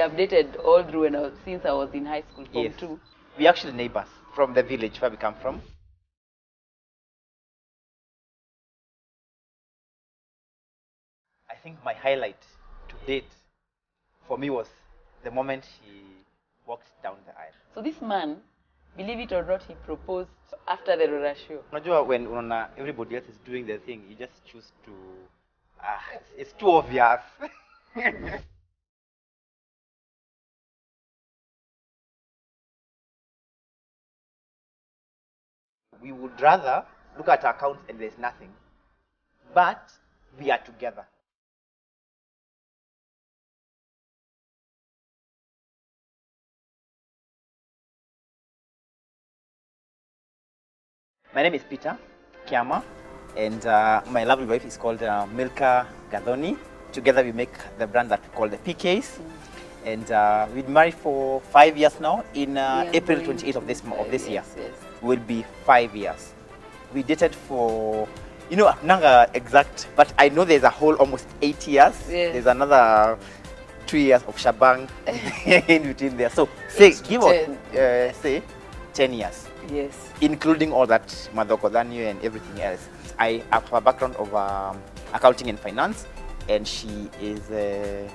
have dated all through since I was in high school, form 2. We're actually neighbors from the village where we come from. I think my highlight to date for me was the moment he walked down the aisle. So this man, believe it or not, he proposed after the Rora show. Unajua when everybody else is doing their thing, you just choose to. It's too obvious. We would rather look at our accounts and there's nothing, but we are together. My name is Peter Kiama, and my lovely wife is called Milka Gadoni. Together we make the brand that we call the Peekays. And we've been married for 5 years now. In April 28th of this year, will be 5 years. We dated for, nanga exact, but I know there's a whole almost 8 years. Yes. There's another 2 years of shabang in between there. So say, give us, say 10 years. Yes. Including all that Madokodani and everything else. I have a background of accounting and finance, and she is a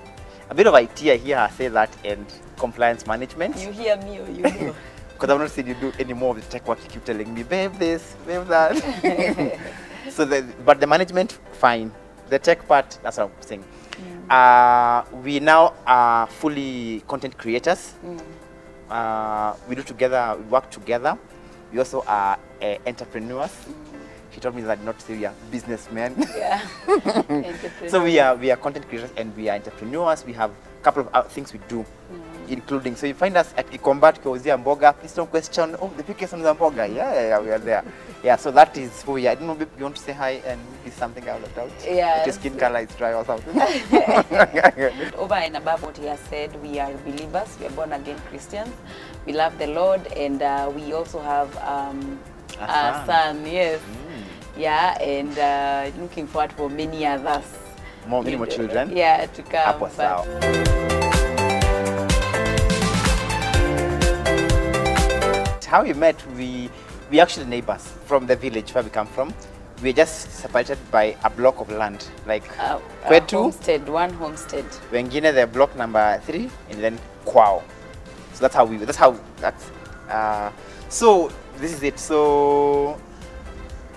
bit of IT, I hear her say that, and compliance management. You hear me or you know? Because I've not seen you do any more of the tech work. You keep telling me, babe this, babe that. So, but the management, fine. The tech part, that's what I'm saying. We now are fully content creators. We work together. We also are entrepreneurs. She told me that not to say we are businessmen. Yeah. So we are content creators and we are entrepreneurs. We have a couple of things we do, including, so you find us at Combat Kauzia Mboga. Please don't question, oh, the Peekays on the Mboga. Yeah, we are there. Yeah, so that is who we are. I don't know if you want to say hi and is something I left out. Yeah. Your skin color is dry or something. Over and above what he has said, we are believers. We are born again Christians. We love the Lord, and we also have a son. Yes. Yeah, and looking forward for many others. Many more children? Yeah, to come. How we met, we actually neighbors from the village where we come from. We're just separated by a block of land, like Kwetu. One homestead. Wengine, the block number 3, and then Kwao. So so this is it. So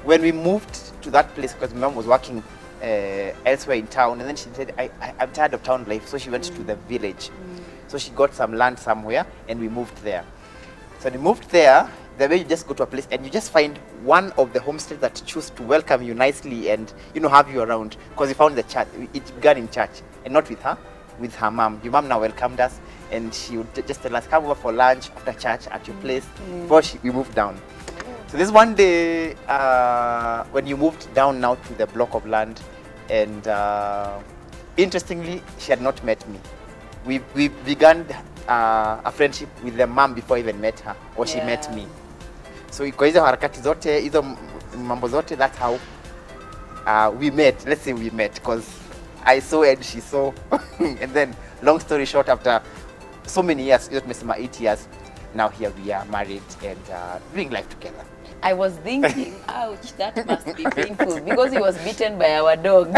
when we moved to that place, because my mom was working elsewhere in town, and then she said, I'm tired of town life, so she went to the village. So she got some land somewhere, and we moved there. So we moved there, the way you just go to a place, and you just find one of the homesteads that choose to welcome you nicely and, have you around, because we found the church. It began in church, and not with her, with her mom. Your mom now welcomed us, and she would just tell us, come over for lunch after church at your place, before we moved down. So this one day, when you moved down now to the block of land, and interestingly, she had not met me. We began a friendship with the mom before I even met her, or she met me. So kwa hizo harakati zote, hizo mambo zote, that's how we met. Let's say we met, because I saw and she saw. And then, long story short, after so many years, 8 years, now here we are married and doing life together. I was thinking, ouch, that must be painful, because he was beaten by our dog.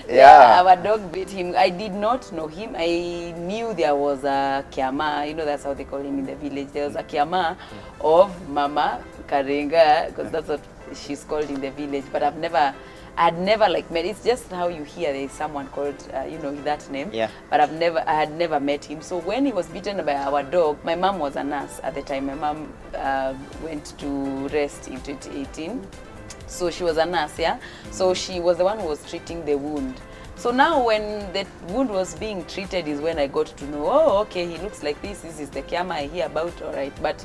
Yeah, our dog beat him. I did not know him. I knew there was a Kiama, that's how they call him in the village. There was a Kiama of Mama Karenga, because that's what she's called in the village. But I had never met. It's just how you hear there is someone called, that name. Yeah. But I had never met him. So when he was beaten by our dog, my mom was a nurse at the time. My mom went to rest in 2018. So she was a nurse, yeah? So she was the one who was treating the wound. So now when the wound was being treated is when I got to know, oh, okay, he looks like this. This is the Kiama I hear about, all right. But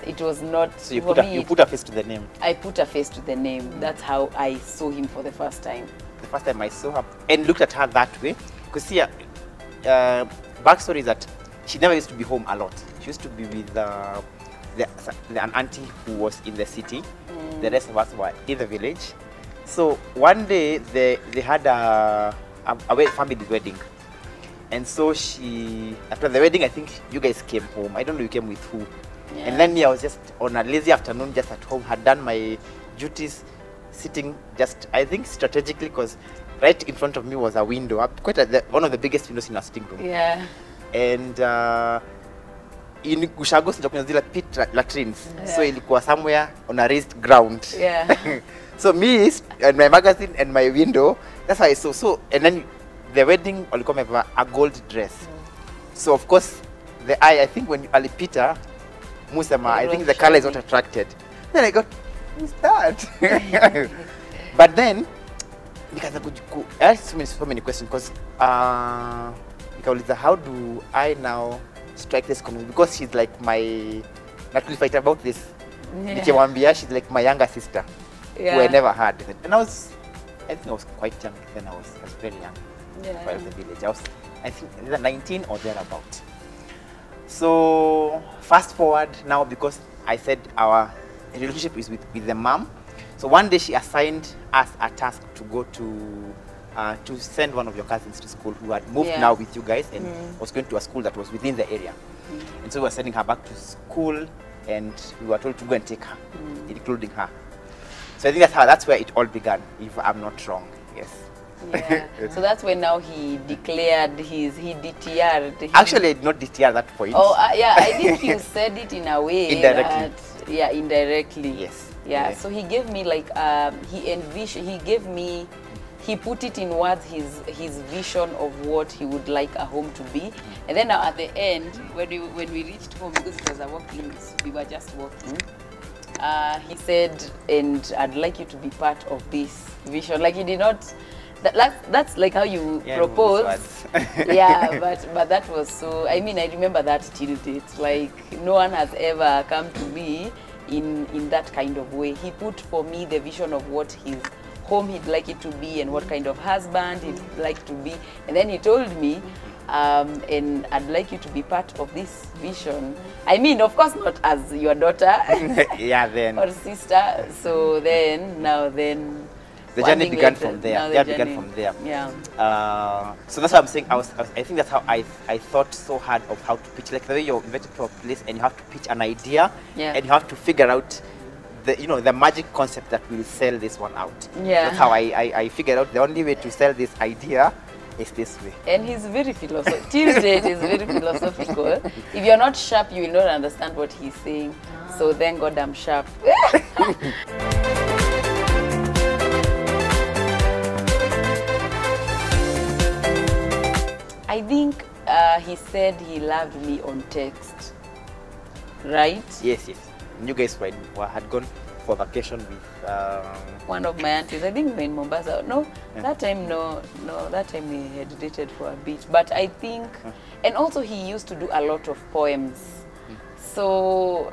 it was not. So you put a face to the name? I put a face to the name. That's how I saw him for the first time. The first time I saw her and looked at her that way. Because see, backstory is that she never used to be home a lot. She used to be with an auntie who was in the city. The rest of us were in the village. So one day they had a family wedding. And so she, after the wedding, I think you guys came home. I don't know you came with who. Yeah. And then me, I was just on a lazy afternoon, just at home, had done my duties, sitting just, I think strategically, because right in front of me was a window, quite one of the biggest windows in our sitting room. Yeah. And in Ushago, kuna zile pit latrines. So ilikuwa somewhere on a raised ground. Yeah. So me and my magazine and my window, that's why I saw. So, and then the wedding walikuwa wamevaa a gold dress. So of course the eye, I think when alipita Musema, I think the color is not attracted. Then I got, who's that? But then nikaanza I asked so many questions because nikauliza, how do I now strike this community? Because she's like my, not really fight about this. Nikimwambia, she's like my younger sister, who I never had. And I think I was quite young then. I was very young. Yeah. Of the village. I think either 19 or thereabout. So fast forward now, because I said our relationship is with the mom. So one day she assigned us a task to go to send one of your cousins to school who had moved now with you guys and was going to a school that was within the area. And so we were sending her back to school, and we were told to go and take her, including her. So I think that's where it all began, if I'm not wrong. Yes. Yeah. So that's when now he declared he DTR'd. Actually, I did not DTR at that point. Oh, yeah, I think you said it in a way. Indirectly. Yeah, indirectly. Yes. Yeah. So he gave me like he put it in words, his vision of what he would like a home to be. And then now at the end, when we reached home, because it was a walking, we were just walking. He said, and I'd like you to be part of this vision. Like he did not. That's like how you propose. Yeah, but that was so. I mean, I remember that till date. Like no one has ever come to me in that kind of way. He put for me the vision of what his home he'd like it to be and what kind of husband he'd like to be. And then he told me, and I'd like you to be part of this vision. I mean, of course, not as your daughter. Yeah, then. Or sister. So then, the journey began from there. Yeah. So that's what I'm saying. I think that's how I thought so hard of how to pitch. Like the way you're invited to a place and you have to pitch an idea, and you have to figure out the magic concept that will sell this one out. Yeah. That's how I figured out the only way to sell this idea is this way. And he's very philosophical. Till date, he's very philosophical. If you're not sharp, you will not understand what he's saying. So thank God I'm sharp. I think he said he loved me on text, right? Yes. You guys had gone for vacation with one of my aunties. I think we were in Mombasa. No, that time that time we had dated for a bit. But I think, and also he used to do a lot of poems. So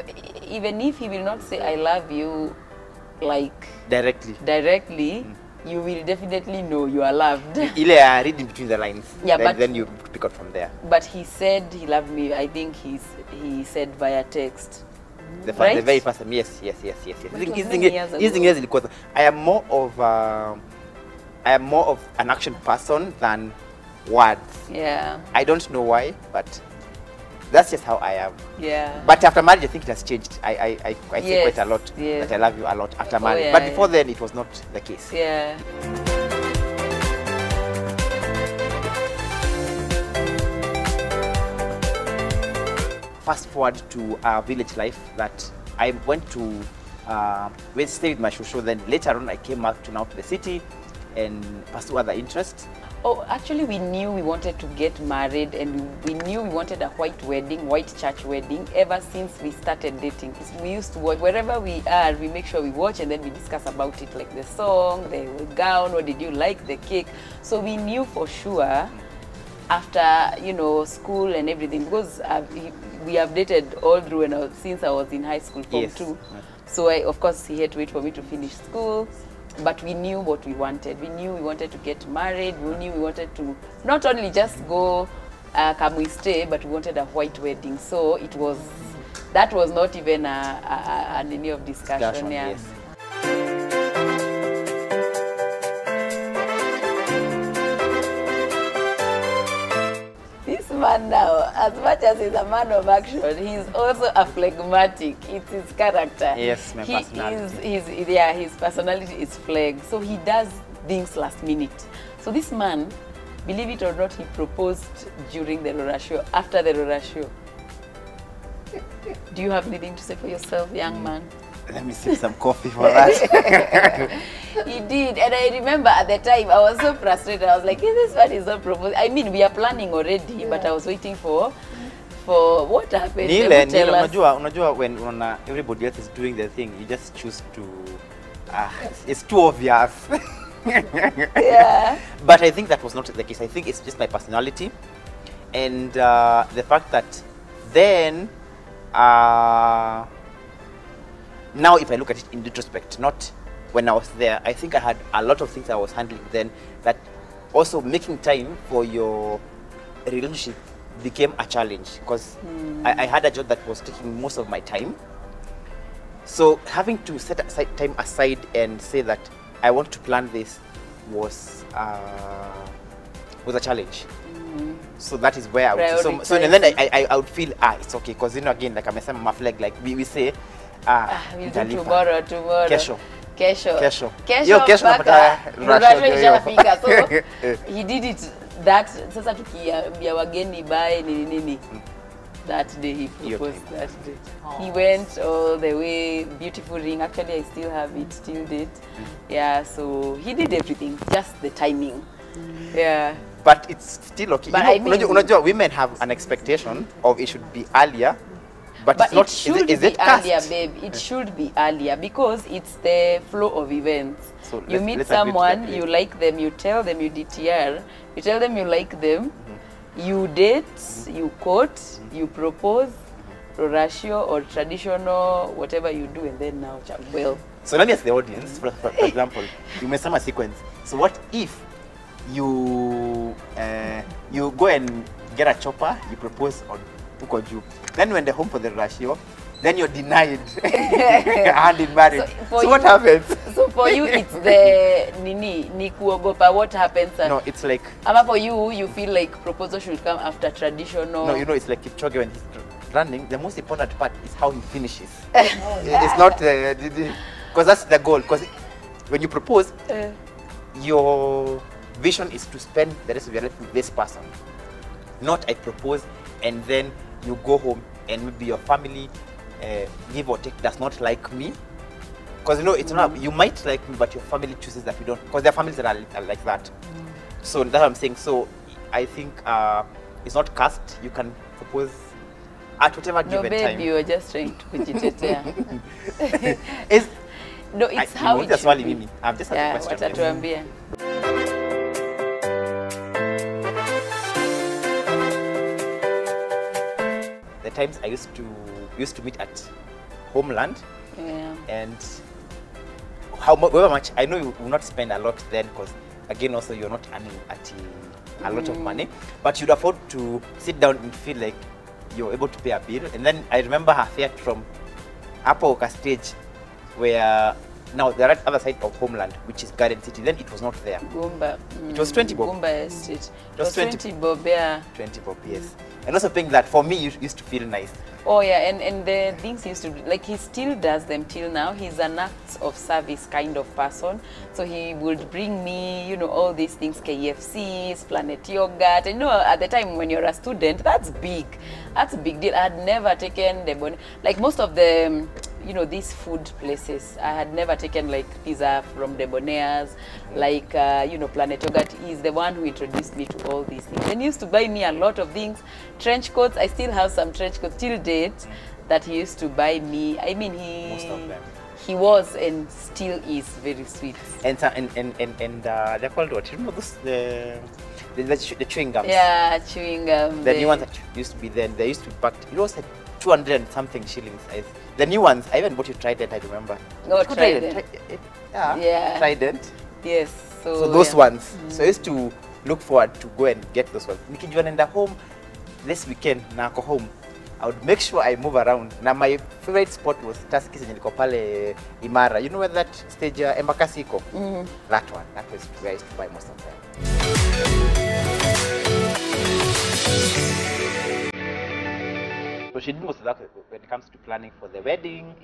even if he will not say I love you, like directly. You will definitely know you are loved. Reading between the lines. Yeah, but then you pick up from there. But he said he loved me. I think he said via text. The very first time, yes. I am more of an action person than words. Yeah. I don't know why, but that's just how I am. Yeah. But after marriage, I think it has changed. I say quite a lot that I love you a lot after marriage. Yeah, but before then, it was not the case. Yeah. Fast forward to our village life that I went to stay with my shosho. Then later on, I came out to the city and pursue other interests. Oh, actually, we knew we wanted to get married, and we knew we wanted a white church wedding ever since we started dating. We used to watch, wherever we are, we make sure we watch and then we discuss about it, like the song, the gown, what did you like, the cake. So we knew for sure after, school and everything, because we have dated all through since I was in high school, Form 2. So of course, he had to wait for me to finish school. But we knew what we wanted. We knew we wanted to get married. We knew we wanted to not only just go, come we stay, but we wanted a white wedding. So that was not even an any of discussion. Yeah. Yes. man now, as much as he's a man of action, he's also a phlegmatic. It's his character. Yes, my personality. His personality is phleg. So he does things last minute. So this man, believe it or not, he proposed during the Rora show, after the Rora show. Do you have anything to say for yourself, young man? Let me sip some coffee for that. He did, and I remember at the time I was so frustrated. I was like, this one is not proposing. I mean, we are planning already, but I was waiting for what happened. Unajua when everybody else is doing their thing, you just choose to. It's too obvious. Yeah. But I think that was not the case. I think it's just my personality, and the fact that then. Now, if I look at it in retrospect, not when I was there, I think I had a lot of things I was handling then that also making time for your relationship became a challenge because I had a job that was taking most of my time. So having to set time aside and say that I want to plan this was a challenge. So that is where I would so and then I would feel it's okay because again like I'm saying my flag like we say we'll do tomorrow kesho so he did it that sasa tukiambia wageni bye nini that day he proposed that day. He went all the way, beautiful ring, actually I still have it till date. Yeah, so he did everything, just the timing. Yeah. But it's still okay. But I mean, women have an expectation of it should be earlier, but it's not. It should is be it cast? earlier, babe. It should be earlier because it's the flow of events. So you meet someone, you like them, you tell them you DTR, you tell them you like them, you date, you court, you propose, ratio or traditional, whatever you do, and then now, well. So let me ask the audience, for example, you may sum a sequence. So what if you go and get a chopper, you propose on Pukoju. Then when they're home for the ratio, then you're denied hand in marriage. So what happens? So for you, it's the ni kuogopa. What happens? No, it's like. Ama for you, you feel like proposal should come after traditional. No, it's like Kipchoge when he's running. The most important part is how he finishes. It's not because that's the goal. Because when you propose, your vision is to spend the rest of your life with this person. Not I propose and then you go home and maybe your family give or take does not like me. Because it's not, you might like me but your family chooses that you don't, because there are families that are like that. So that's what I'm saying. So I think it's not cast. You can propose at whatever given time. No babe, you are just trying to kujitetea. No, it's how it should be. I'm just asking a question. The times I used to meet at Homeland, and however much I know you will not spend a lot then, because again also you're not earning a lot of money, but you'd afford to sit down and feel like you're able to pay a bill. And then I remember her fare from Upper Oka stage, where now the right other side of Homeland, which is Garden City, then it was not there. Gumba. It was 20 bob. Gumba Estate. It was 20 bob, yeah. 20 bob, yes. And also paying that, for me, used to feel nice. Oh yeah, and the things he used to do, like he still does them till now. He's an acts of service kind of person. So he would bring me, all these things, KFCs, Planet Yogurt. And at the time when you're a student, that's big. That's a big deal. I had never taken the like most of the these food places. I had never taken like pizza from Debonair's, like Planet Yogurt. He's the one who introduced me to all these things. And he used to buy me a lot of things, trench coats. I still have some trench coats till date that he used to buy me. I mean, most of them. He was and still is very sweet. And they're called what? You remember the chewing gums? Yeah, chewing gum. The new ones that used to be then. They used to be packed. It was like 200 and something shillings. The new ones, I even bought you Trident, I remember. No, Trident. Yeah. Trident. Yes. So those ones. So I used to look forward to go and get those ones. Nikijua nenda home this weekend, na ako home, I would make sure I move around. Now my favorite spot was Tuskys yenye liko pale Imara. You know where that stage Embakasi iko? That one. That was where I used to buy most of them. she did most of that when it comes to planning for the wedding.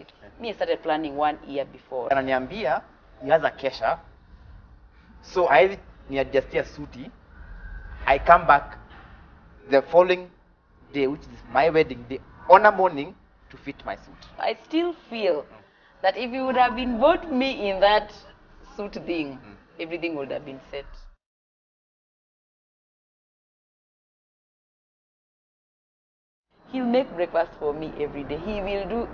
Me, I started planning 1 year before. Ananiambia, he has a kesha. So I niadjustia suti. I come back the following day, which is my wedding day, on a morning to fit my suit. I still feel that if you would have involved me in that suit thing, everything would have been set. He'll make breakfast for me every day. He will do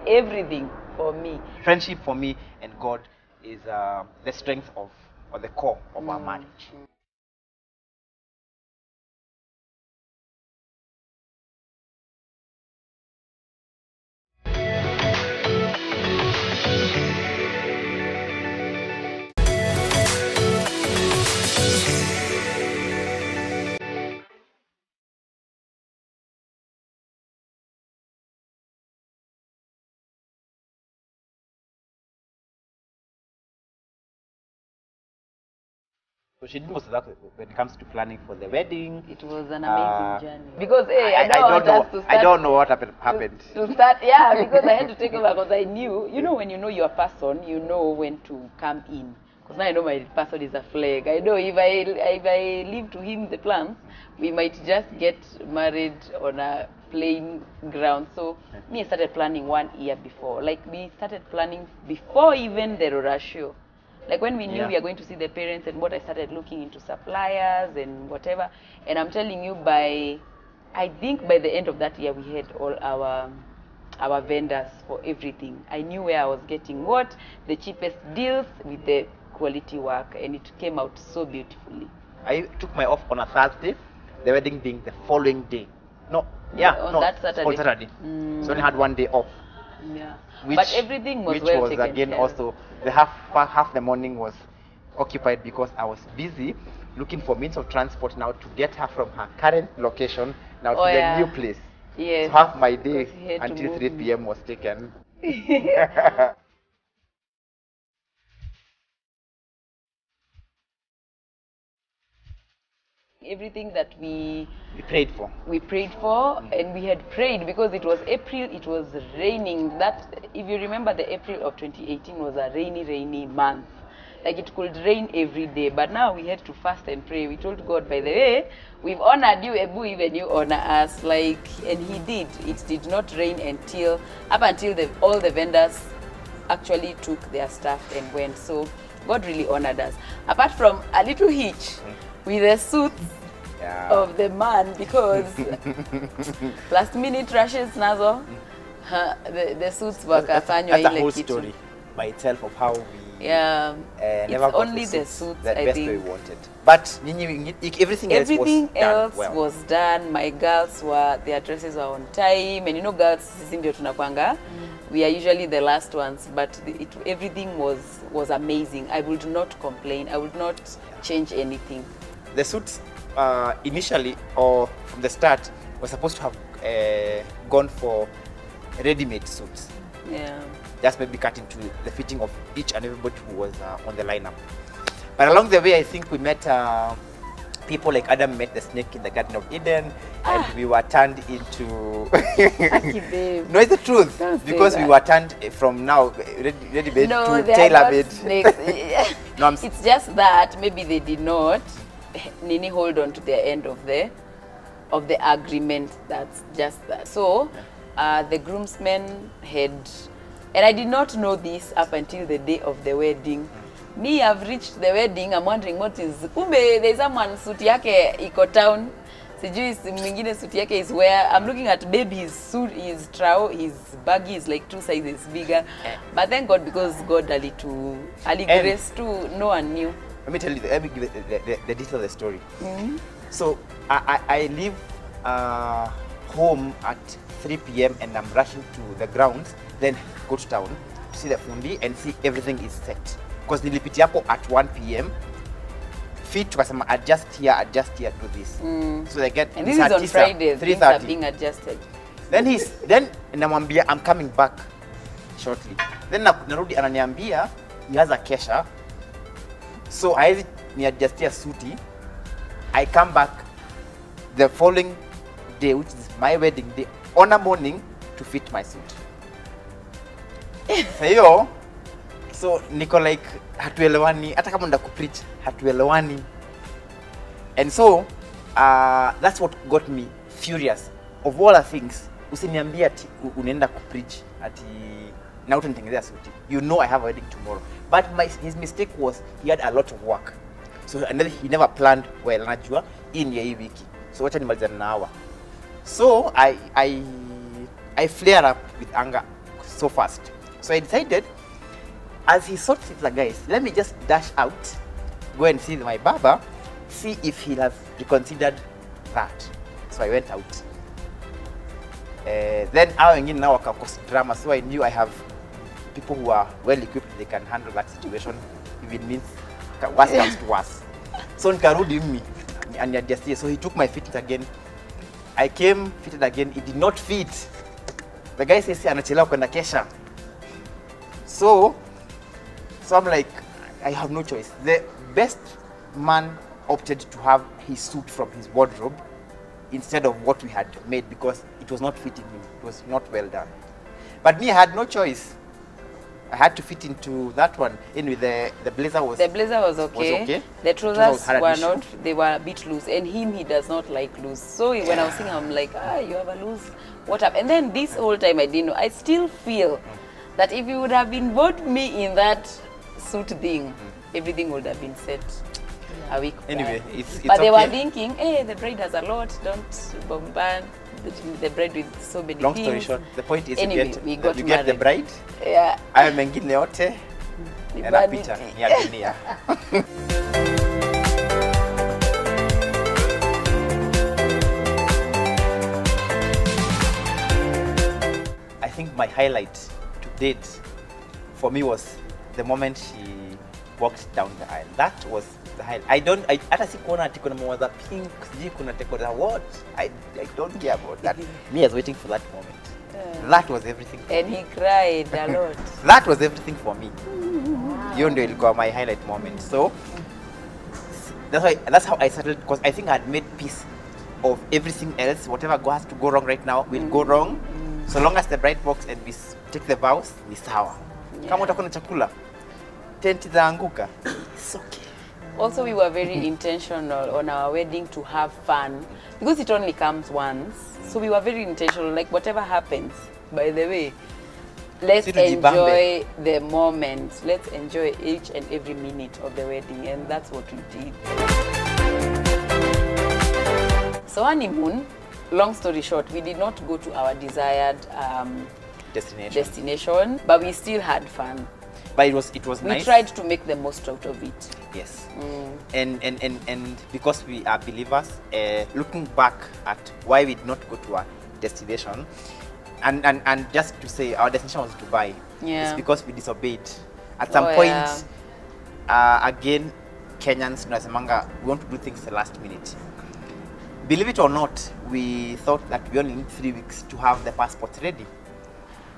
everything for me. Friendship for me and God is the strength of, or the core of our marriage. So she did most of that when it comes to planning for the wedding. It was an amazing journey. Because hey, I don't know what happened. To start, yeah, because I had to take over because I knew, you know, when you know your person, you know when to come in. Because now I know my person is a flag. I know if I leave to him the plans, we might just get married on a plain ground. So me, I started planning 1 year before. Like we started planning before even the Rora show. Like when we knew we are going to see the parents and what, I started looking into suppliers and whatever. And I'm telling you, I think by the end of that year, we had all our vendors for everything. I knew where I was getting what, the cheapest deals with the quality work, and it came out so beautifully. I took my off on a Thursday, the wedding being the following day. That Saturday. On Saturday. So I only had 1 day off. Yeah, but everything was well taken again care. Also the half the morning was occupied because I was busy looking for means of transport now to get her from her current location now to the new place. Yes. So half my day until 3 p.m. was taken. Everything that we prayed for, and we had prayed because it was April, it was raining. That, if you remember, the April of 2018 was a rainy month. Like it could rain every day, but now we had to fast and pray. We told God, by the way, we've honored you, Ebu, even you honor us. Like, and he did. It did not rain up until all the vendors actually took their stuff and went. So God really honored us. Apart from a little hitch with the suits of the man, because last minute rushes nazo, the suits were kafanywa ile kitu. That's a whole story by itself of how we it's only the suits, the I best think. way we wanted. But everything else was done. My girls their dresses were on time, and you know, girls sisi ndio tunakwanga. We are usually the last ones, but everything was amazing. I would not complain. I would not change anything. The suits initially, or from the start, were supposed to have gone for ready-made suits. Yeah. Just maybe cut into the fitting of each and everybody who was on the lineup. But along the way, I think we met people like Adam met the snake in the Garden of Eden, and we were turned into... No, it's the truth. Because we were turned from now ready-made to tailor-made. No, it's just that maybe they did not hold on to their end of the agreement. That's just that. So the groomsmen had, and I did not know this up until the day of the wedding. Me, I've reached the wedding, I'm wondering what is, there's someone suit yake iko town, sijui mwingine suit yake is where. I'm looking at baby's suit, his trao, his baggy is like 2 sizes bigger. But thank God, because God ali grace too, no one knew. Let me tell you, let me give the detail of the story. So I leave home at 3 p.m. and I'm rushing to the grounds, then go to town to see the fundi and see everything is set. Because nilipitia hapo at 1 p.m. Fit tukasema adjust here, do this. So they get, and this is on Fridays, things are being adjusted. Then namwambia I'm coming back shortly. Then narudi ananiambia he has a kesha. So I niadjustia suti. I come back the following day, which is my wedding day, on a morning to fit my suit. So hiyo, so niko like hatuelewani, hata kama nda kupreach hatuelewani. And so that's what got me furious. Of all the things, usiniambia ati unaenda kupreach ati na utanitengenezea suti. You know I have a wedding tomorrow. But his mistake was he had a lot of work. So and then he never planned well, najua in hii wiki. So wacha nimalizane na hawa. So I flare up with anger so fast. So I decided, as he sorts it, like, guys, let me just dash out, go and see my barber, see if he has reconsidered that. So I went out. Then I now cause drama, so I knew I have people who are well equipped, they can handle that situation, if it means worse comes to worse. So nikarudi mimi and so he took my fitting again. I came, fitted again, it did not fit. The guy says anachelewa kwenda kesha. So I'm like, I have no choice. The best man opted to have his suit from his wardrobe instead of what we had made because it was not fitting him. It was not well done. But me, I had no choice. I had to fit into that one. Anyway, the blazer was okay. Was okay. The trousers were not, they were a bit loose. And he does not like loose. So when I was saying, I'm like, you have a loose, what up? And then this whole time I didn't know. I still feel that if you would have involved me in that suit thing, everything would have been set a week anyway, back. It's but they okay. were thinking, hey, the bride has a lot, don't bombard the bride with so many Long things. story short, the point is anyway, you get the bride, yeah. I mengine yote, and a picture ni ya dunia. I think my highlight to date for me was the moment she walked down the aisle. That was the highlight. Hata sikuona ati kuna mwaza pink, sijui kuna tekora what. I don't care about that. Me, I was waiting for that moment. That was everything. And he cried a lot. That was everything for me. Hiyo ndio ilikuwa my highlight moment. So that's how I started, because I think I had made peace of everything else. Whatever has to go wrong right now will go wrong. So long as the bride box and we take the vows, ni sawa. Kama utakuwa na chakula, tent itaanguka, it's okay. Also, we were very intentional on our wedding to have fun because it only comes once. So we were very intentional, like whatever happens, by the way, let's enjoy the moment. Let's enjoy each and every minute of the wedding, and that's what we did. So honeymoon, long story short, we did not go to our desired destination, but we still had fun. But it was nice. We tried to make the most out of it. Yes. And because we are believers, looking back at why we did not go to our destination, and just to say our destination was Dubai, it's because we disobeyed. At some point, again, Kenyans, we want to do things the last minute. Believe it or not, we thought that we only need 3 weeks to have the passport ready.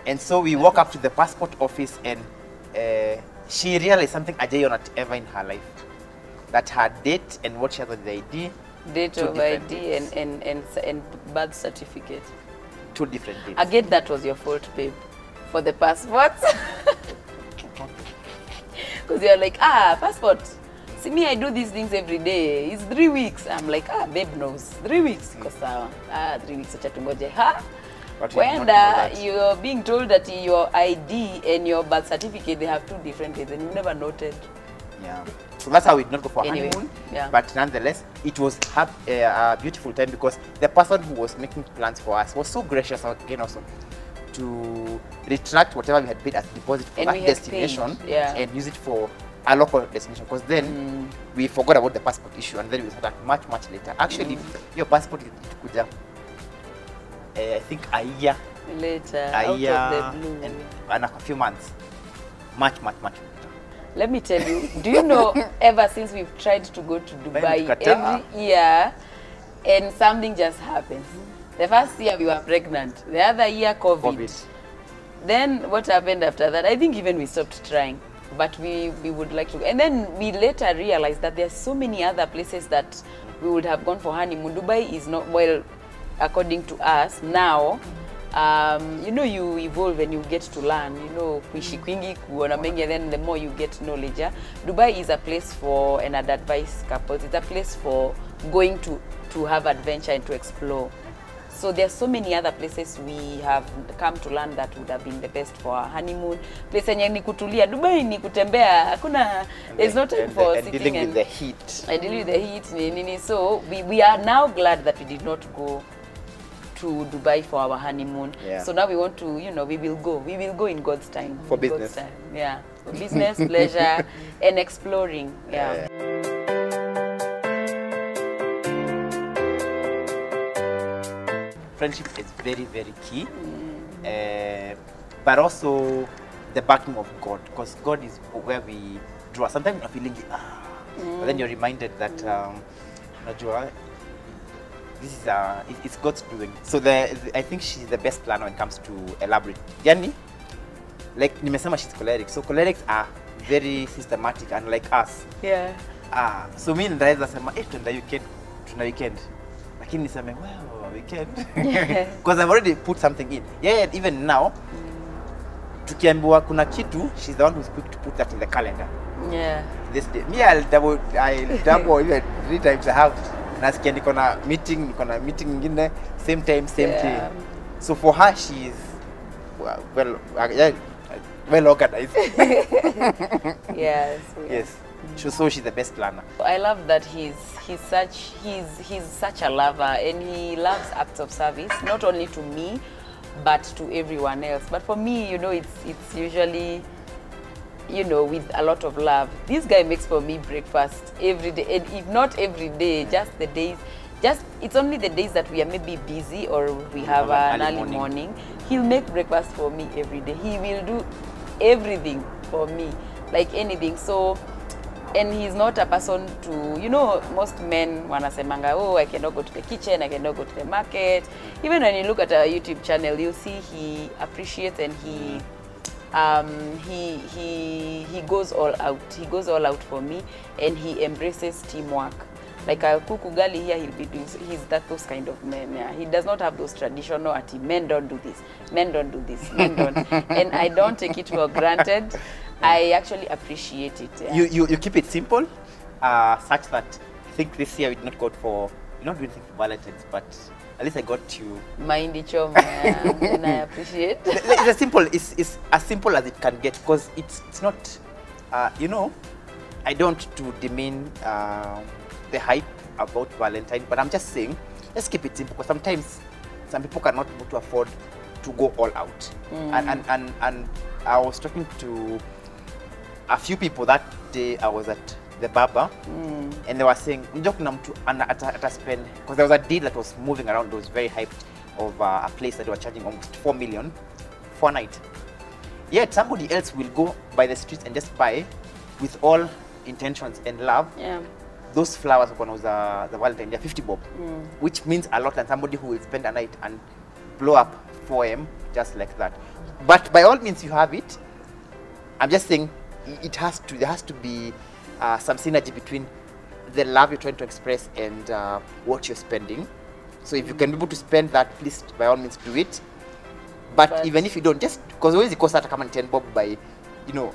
And so we walk up to the passport office and she realized something Ajay not ever in her life. That her date and what she has on the ID. Date of ID and birth certificate. 2 different dates. Again, that was your fault, babe, for the passports. Because you're like, passport. See me, I do these things every day. It's 3 weeks. I'm like, babe knows. 3 weeks. 3 weeks. When you're being told that your ID and your birth certificate, they have 2 different dates, and you never noted. Yeah. So that's how we did not go for honeymoon. Yeah. But nonetheless, it was a beautiful time because the person who was making plans for us was so gracious again also to retract whatever we had paid as deposit for that destination and use it for a local destination, because then we forgot about the passport issue and then we started much later. Actually, your passport could I think a year later, out of the blue, and a few months, much later. Let me tell you, do you know, ever since we've tried to go to Dubai every year, and something just happens. The first year we were pregnant, the other year COVID. Then what happened after that? I think even we stopped trying, but we would like to. And then we later realized that there are so many other places that we would have gone for honeymoon. Dubai is not, well, according to us now, you know, you evolve and you get to learn, you know, kuishi kwingi, kuona mengi, and then the more you get knowledge. Yeah? Dubai is a place for, and I'd advise couples, it's a place for going to have adventure and to explore. So there are so many other places we have come to learn that would have been the best for our honeymoon. Place yenye ni kutulia. Dubai ni kutembea. Hakuna, there's no time for sitting dealing with the heat. And dealing with the heat. So we are now glad that we did not go to Dubai for our honeymoon. Yeah. So now we want to, you know, we will go in God's time. For business. God's time. Yeah. For business, pleasure, and exploring. Yeah. Friendship is very, very key, but also the backing of God, because God is where we draw. Sometimes you're feeling, but then you're reminded that this is it's God's doing. So I think she's the best planner when it comes to elaborate. Yani, like nimesema, she's choleric. So cholerics are very systematic, unlike us. Yeah. So me and Raiza sema, tuna weekend. Lakini niseme, well, weekend. Because I've already put something in. Yeah, even now, tukiambiwa kuna kitu, she's the one who's quick to put that in the calendar. Yeah. This day. Me, I'll double even 3 times I have. Nasikia niko na meeting ingine, same time, same thing. So for her, she's well organized. Yes. Yes. So she's the best planner. I love that he's such a lover, and he loves acts of service, not only to me, but to everyone else. But for me, you know, it's usually, you know, with a lot of love. This guy makes for me breakfast every day, and if not every day, just the days, it's only the days that we are maybe busy or we have an early morning. He'll make breakfast for me every day. He will do everything for me, like anything. So, and he's not a person to, you know, most men wanasemanga, oh, I cannot go to the kitchen, I cannot go to the market. Even when you look at our YouTube channel, you'll see he appreciates, and he goes all out. He goes all out for me, and he embraces teamwork. Like a kuku gali here, he'll be doing. He's those kind of men. Yeah, he does not have those traditional men don't do this, men don't do this, men don't. And I don't take it for granted. I actually appreciate it. Yeah. You keep it simple, such that I think this year we did not go for, we're not doing anything for Valentine's, but at least I got you. Mindy choma, and I appreciate. It's as simple as it can get, because it's not, you know, I don't to demean the hype about Valentine, but I'm just saying, let's keep it simple, because sometimes some people cannot able to afford to go all out. And I was talking to a few people that day. I was at the barber, and they were saying, at spend, because there was a deal that was moving around, that was very hyped, of a place that they were charging almost 4 million for a night. Yet somebody else will go by the streets and just buy, with all intentions and love, those flowers when was the Valentine, they're 50 bob, which means a lot than somebody who will spend a night and blow up 4M just like that. But by all means, you have it. I'm just saying, there has to be some synergy between the love you're trying to express and what you're spending. So if you can be able to spend that, please, by all means, do it. But even if you don't, just because always it costs hata kama 10 bob by, you know,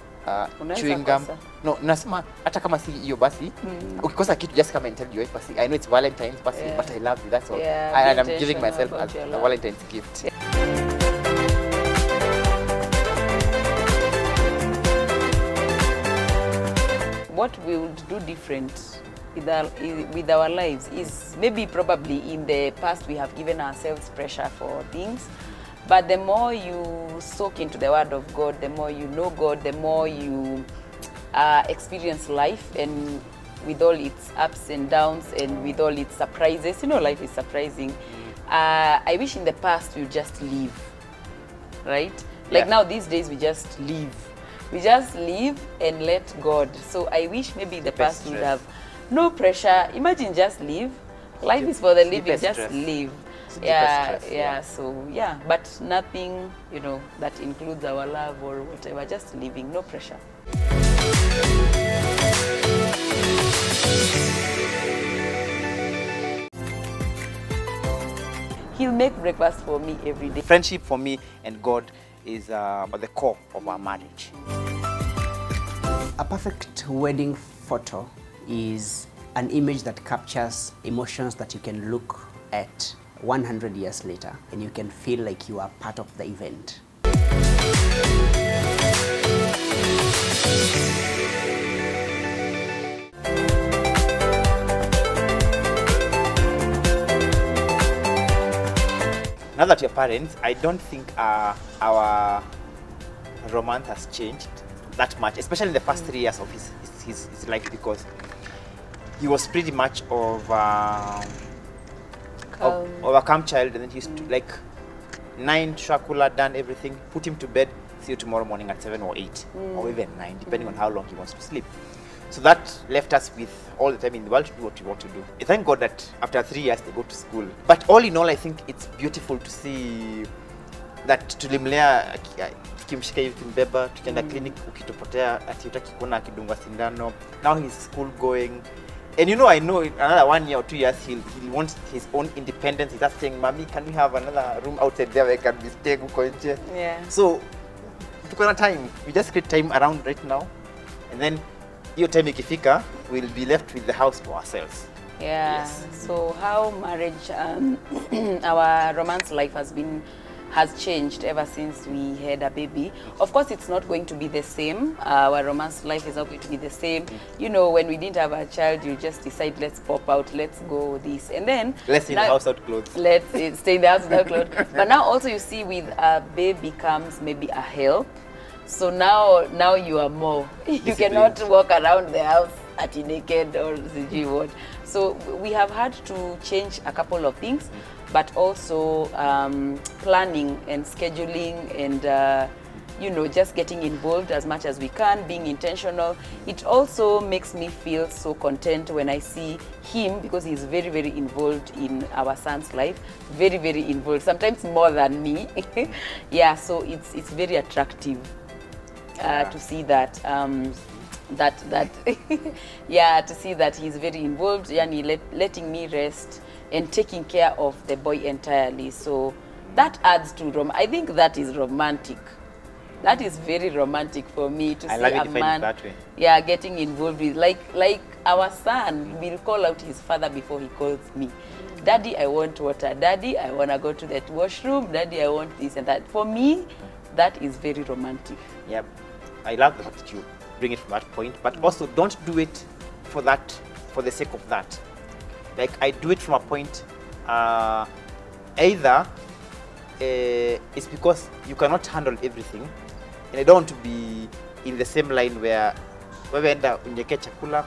chewing gum. No, nasema hata kama si hiyo basi. Ukikosa kitu, just come and tell your wife basi, I know it's Valentine's basi, but I love you, that's all. And I'm giving myself as a Valentine's gift. What we would do different with our lives is maybe probably in the past we have given ourselves pressure for things, but the more you soak into the Word of God, the more you know God, the more you experience life, and with all its ups and downs and with all its surprises, you know, life is surprising. I wish in the past we would just live, right? Like now these days we just live. We just live and let God. So I wish maybe in the past we would have no pressure. Imagine just live. Life is for the living, just live. Yeah, so yeah, but nothing, you know, that includes our love or whatever, just living, no pressure. he'll make breakfast for me every day. Friendship for me and God is at the core of our marriage. A perfect wedding photo is an image that captures emotions that you can look at 100 years later and you can feel like you are part of the event. Now that we're parents, I don't think our romance has changed that much, especially in the first 3 years of his life, because he was pretty much of a calm child, and then he used to like 9 Shakula, done everything, put him to bed, see you tomorrow morning at 7 or 8 or even 9, depending on how long he wants to sleep. So that left us with all the time in the world to do what we want to do. I thank God that after 3 years they go to school. But all in all, I think it's beautiful to see that tulimlea tukimshika hivi kimbeba, tukienda clinic ukitupotea ati utaki kuona akidungwa sindano. Now he's school going. And you know, I know another 1 year or 2 years he'll want his own independence. He's just saying, "Mommy, can we have another room outside there where I can be staying huko nje?" Yeah. So tuko na time. We just create time around right now, and then your time ikifika, we'll be left with the house for ourselves. Yeah. Yes. So how marriage, our romance life has changed ever since we had a baby. Of course, it's not going to be the same. Our romance life is not going to be the same. You know, when we didn't have a child, you just decide, let's pop out, let's go this, and then Let's stay in the house without clothes. Let's stay in the house without clothes. But now also you see, with a baby comes maybe a help. So now you are more. You cannot walk around the house at naked or what. So we have had to change a couple of things, but also planning and scheduling and you know, just getting involved as much as we can, being intentional. It also makes me feel so content when I see him, because he's very, very involved in our son's life, very, very involved, sometimes more than me. Yeah, so it's very attractive. To see that yeah, to see that he's very involved, yani letting me rest and taking care of the boy entirely. So that adds to I think that is romantic. That is very romantic for me to see a man, that way. Yeah, getting involved with like our son will call out his father before he calls me. Daddy, I want water. Daddy, I want to go to that washroom. Daddy, I want this and that. For me, that is very romantic. Yep. I love the fact that you bring it from that point, but also don't do it for the sake of that. Like, I do it from a point, either it's because you cannot handle everything, and I don't want to be in the same line where wewe enda unyeke chakula,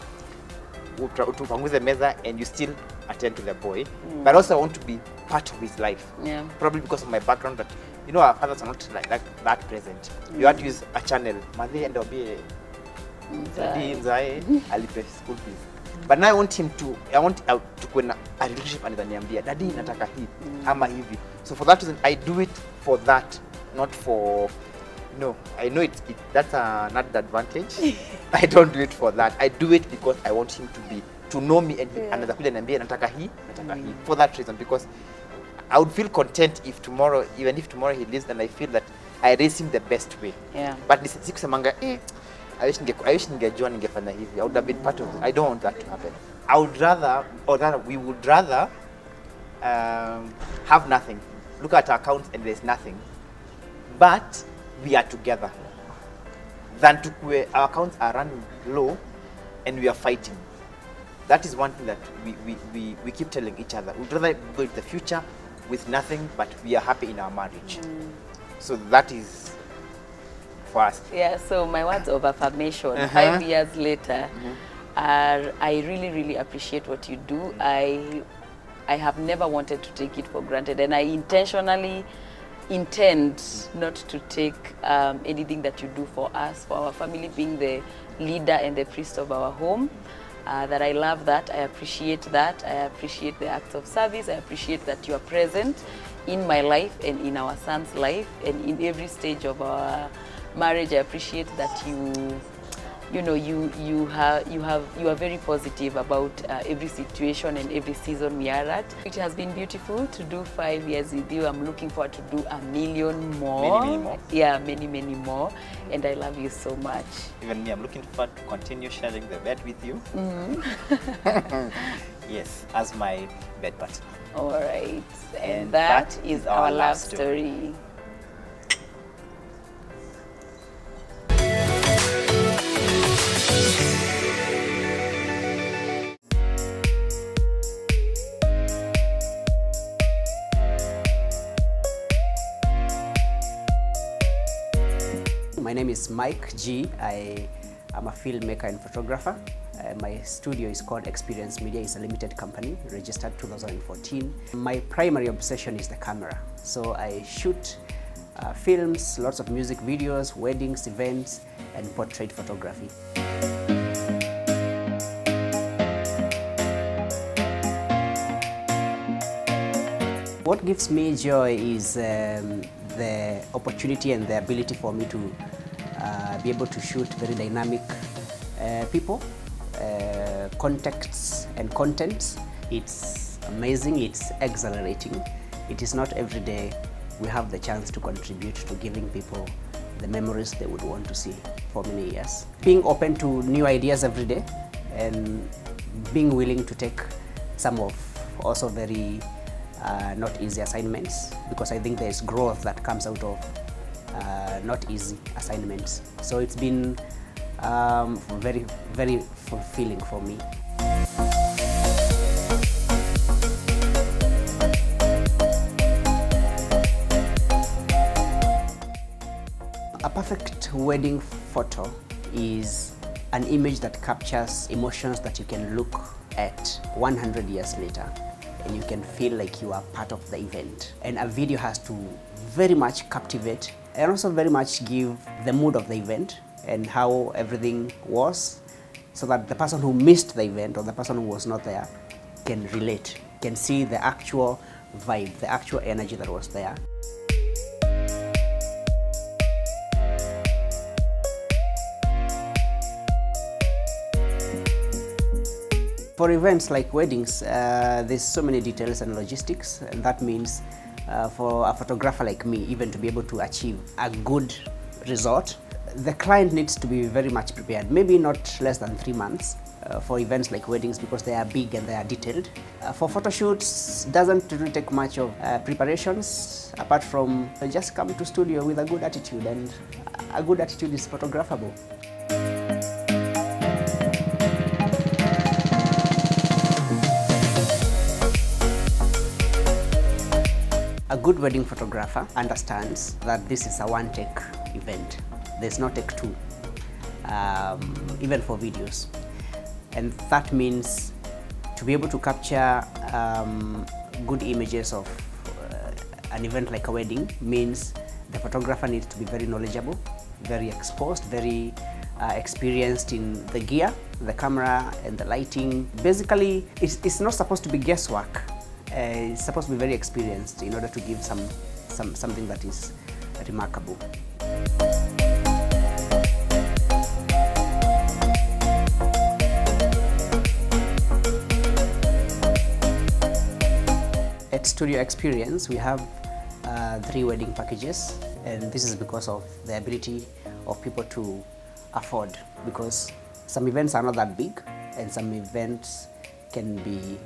utupanguze meza, and you still attend to the boy. But also I want to be part of his life. Yeah. Probably because of my background, that you know, our fathers are not like that present. You have to use a channel. Madhi and Obi alipe school fees. But now I want him to, I want to go in a relationship and ananiambia, Daddy nataka hii ama hivi. So for that reason, I do it for that, not for, no, I know that's not the advantage. I don't do it for that. I do it because I want him to know me, and another kuja niambia nataka hii. For that reason, because I would feel content if tomorrow, even if tomorrow he leaves, then I feel that I raised him the best way. Yeah. But this sikusemanga, I wish ningejua ningefanya hivi. I would have been part of it. I don't want that to happen. I would rather, or rather, we would rather have nothing. Look at our accounts and there's nothing, but we are together, than to our accounts are running low and we are fighting. That is one thing that we keep telling each other. We'd rather go into the future with nothing, but we are happy in our marriage. So that is for us. Yeah, so my words of affirmation, 5 years later, I really, really appreciate what you do. I have never wanted to take it for granted, and I intentionally intend not to take anything that you do for us, for our family, being the leader and the priest of our home. That I love that, I appreciate that, I appreciate the acts of service, I appreciate that you are present in my life and in our son's life and in every stage of our marriage. I appreciate that you know, you are very positive about every situation and every season we are at. It has been beautiful to do 5 years with you. I'm looking forward to do a million more. Many more. Yeah, many more. And I love you so much. Even me, I'm looking forward to continue sharing the bed with you. Yes, as my bed partner. All right. And that is our love story. My name is Mike G. I am a filmmaker and photographer. My studio is called Experience Media. It's a limited company, registered 2014. My primary obsession is the camera. So I shoot films, lots of music videos, weddings, events, and portrait photography. What gives me joy is the opportunity and the ability for me to be able to shoot very dynamic people, contexts and contents. It's amazing, it's exhilarating. It is not every day we have the chance to contribute to giving people the memories they would want to see for many years. Being open to new ideas every day and being willing to take some of also very not easy assignments, because I think there's growth that comes out of not easy assignments. So it's been very, very fulfilling for me. A perfect wedding photo is an image that captures emotions that you can look at 100 years later and you can feel like you are part of the event. And a video has to very much captivate and also very much give the mood of the event and how everything was, so that the person who missed the event or the person who was not there can relate, can see the actual vibe, the actual energy that was there. For events like weddings, there's so many details and logistics, and that means for a photographer like me, even to be able to achieve a good result, the client needs to be very much prepared, maybe not less than 3 months for events like weddings, because they are big and they are detailed. For photo shoots, doesn't really take much of preparations, apart from just come to studio with a good attitude, and a good attitude is photographable. A good wedding photographer understands that this is a one-take event. There's no take two, even for videos. And that means to be able to capture good images of an event like a wedding means the photographer needs to be very knowledgeable, very exposed, very experienced in the gear, the camera, and the lighting. Basically, it's not supposed to be guesswork. It's supposed to be very experienced in order to give something that is remarkable. At Studio Experience, we have 3 wedding packages, and this is because of the ability of people to afford, because some events are not that big and some events can be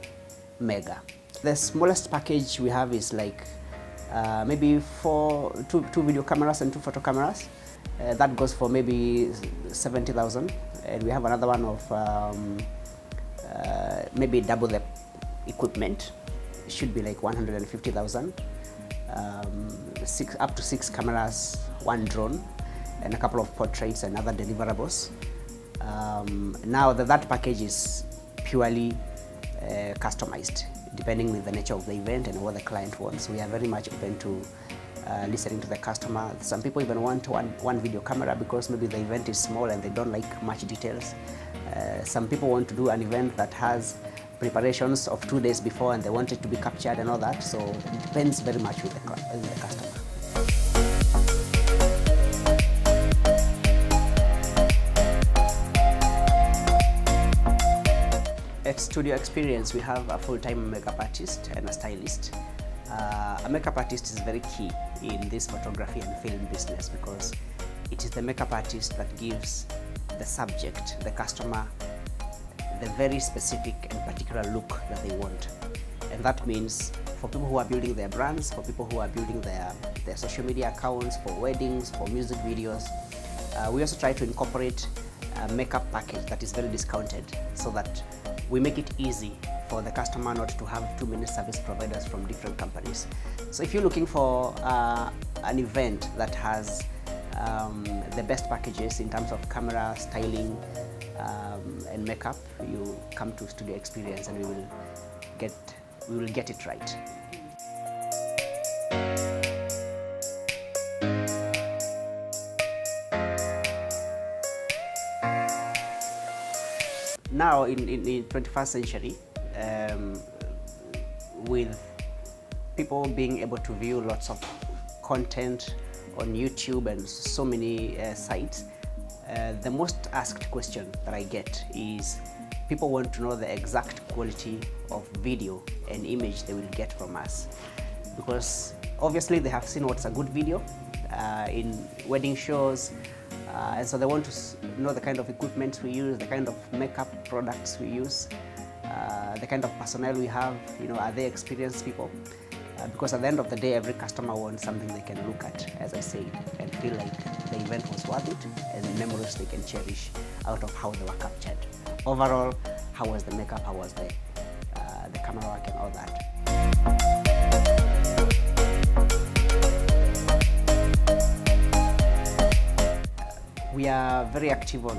mega. The smallest package we have is like maybe two video cameras and 2 photo cameras. That goes for maybe 70,000, and we have another one of maybe double the equipment. It should be like 150,000. Up to 6 cameras, 1 drone, and a couple of portraits and other deliverables. Now that package is purely customized, depending on the nature of the event and what the client wants. We are very much open to listening to the customer. Some people even want one video camera because maybe the event is small and they don't like much details. Some people want to do an event that has preparations of 2 days before and they want it to be captured and all that. So it depends very much with the customer. At Studio Experience, we have a full-time makeup artist and a stylist. A makeup artist is very key in this photography and film business because it is the makeup artist that gives the subject, the customer, the very specific and particular look that they want. And that means for people who are building their brands, for people who are building their social media accounts, for weddings, for music videos, we also try to incorporate a makeup package that is very discounted so that we make it easy for the customer not to have too many service providers from different companies. So if you're looking for an event that has the best packages in terms of camera, styling, and makeup, you come to Studio Experience and we will get it right. Now in the 21st century, with people being able to view lots of content on YouTube and so many sites, the most asked question that I get is people want to know the exact quality of video and image they will get from us, because obviously they have seen what's a good video in wedding shows, and so they want to know the kind of equipment we use, the kind of makeup products we use, the kind of personnel we have. Are they experienced people? Because at the end of the day, every customer wants something they can look at, as I said, and feel like the event was worth it, and the memories they can cherish out of how they were captured. Overall, how was the makeup, how was the camera work and all that. We are very active on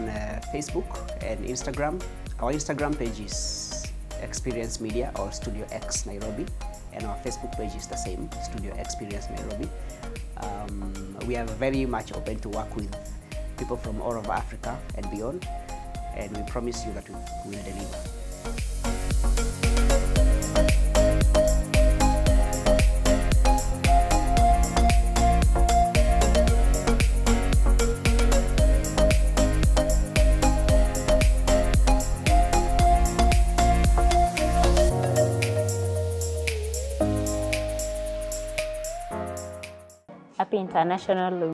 Facebook and Instagram. Our Instagram page is Experience Media or Studio X Nairobi, and our Facebook page is the same, Studio Experience Nairobi. We are very much open to work with people from all over Africa and beyond, and we promise you that we will deliver. Happy International